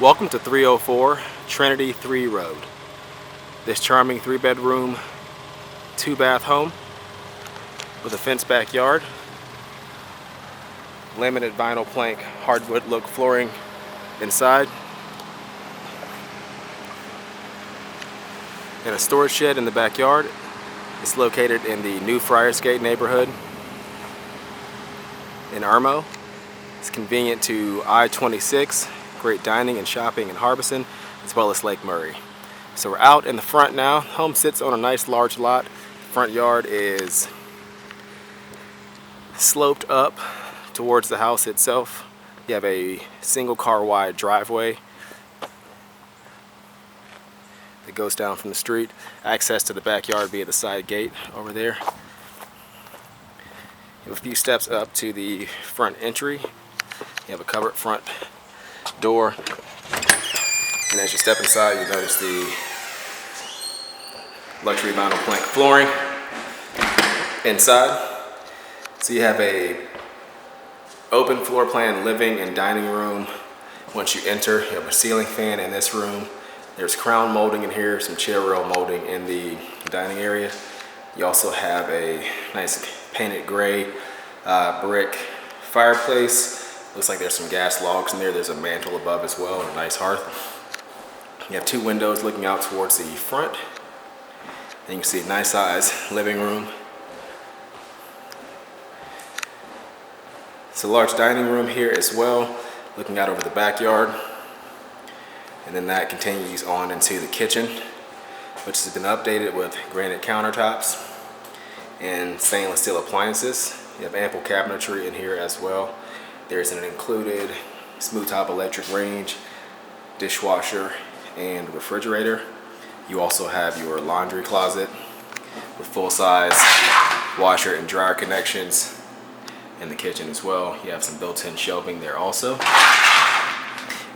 Welcome to 304 Trinity 3 Road. This charming 3-bedroom, 2-bath home with a fenced backyard, laminate vinyl plank hardwood look flooring inside, and a storage shed in the backyard. It's located in the new Friarsgate neighborhood in Irmo. It's convenient to I-26, great dining and shopping in Harbison, as well as Lake Murray. So we're out in the front now. Home sits on a nice large lot. The front yard is sloped up towards the house itself. You have a single car wide driveway that goes down from the street. Access to the backyard via the side gate over there. You have a few steps up to the front entry. You have a covered front door. And as you step inside, you notice the luxury vinyl plank flooring inside. So you have a open floor plan living and dining room. Once you enter, you have a ceiling fan in this room. There's crown molding in here, some chair rail molding in the dining area. You also have a nice painted gray brick fireplace. Looks like there's some gas logs in there. There's a mantle above as well and a nice hearth. You have 2 windows looking out towards the front. And you can see a nice size living room. It's a large dining room here as well, looking out over the backyard. And then that continues on into the kitchen, which has been updated with granite countertops and stainless steel appliances. You have ample cabinetry in here as well. There's an included smooth top electric range, dishwasher, and refrigerator. You also have your laundry closet with full-size washer and dryer connections in the kitchen as well. You have some built-in shelving there also.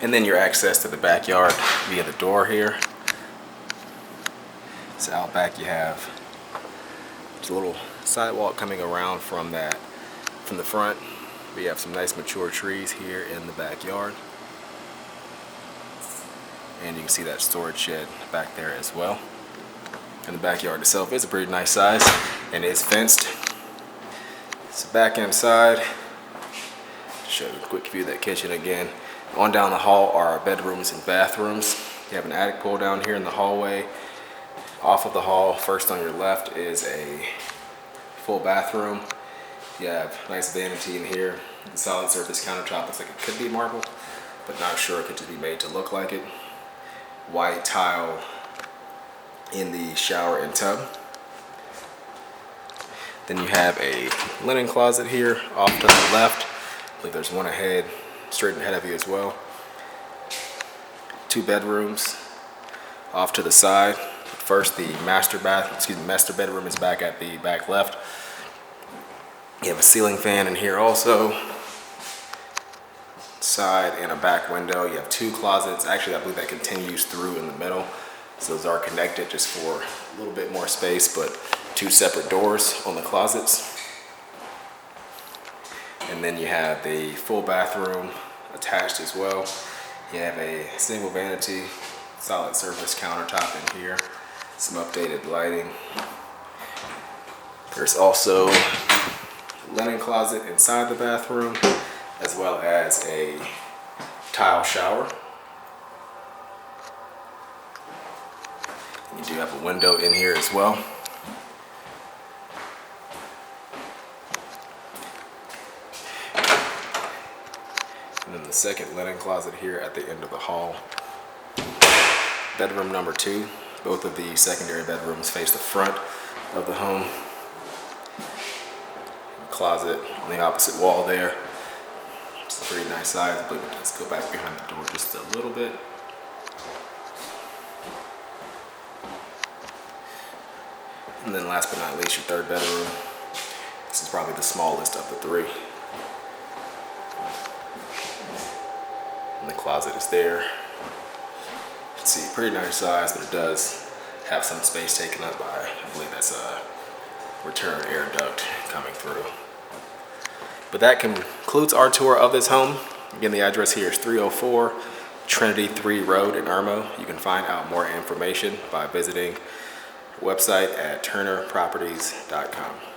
And then your access to the backyard via the door here. So out back you have just a little sidewalk coming around from the front. We have some nice mature trees here in the backyard. And you can see that storage shed back there as well. And the backyard itself is a pretty nice size and is fenced. So back inside, show you a quick view of that kitchen again. On down the hall are our bedrooms and bathrooms. You have an attic pull down here in the hallway. Off of the hall, first on your left, is a full bathroom. You have nice vanity in here. The solid surface countertop looks like it could be marble, but not sure. It could just be made to look like it. White tile in the shower and tub. Then you have a linen closet here off to the left. I believe there's one ahead, straight ahead of you as well. 2 bedrooms off to the side. First, the master bedroom is back at the back left. You have a ceiling fan in here also. Side and a back window. You have 2 closets. Actually, I believe that continues through in the middle. So those are connected just for a little bit more space, but 2 separate doors on the closets. And then you have the full bathroom attached as well. You have a single vanity, solid surface countertop in here. Some updated lighting. There's also a linen closet inside the bathroom, as well as a tile shower. You do have a window in here as well. And then the second linen closet here at the end of the hall. Bedroom number 2. Both of the secondary bedrooms face the front of the home. Closet on the opposite wall there. It's a pretty nice size, but let's go back behind the door just a little bit. And then last but not least, your 3rd bedroom. This is probably the smallest of the 3. And the closet is there. You can see, pretty nice size, but it does have some space taken up by, I believe that's a return air duct coming through. But that concludes our tour of this home. Again, the address here is 304 Trinity 3 Road in Irmo. You can find out more information by visiting our website at turnerproperties.com.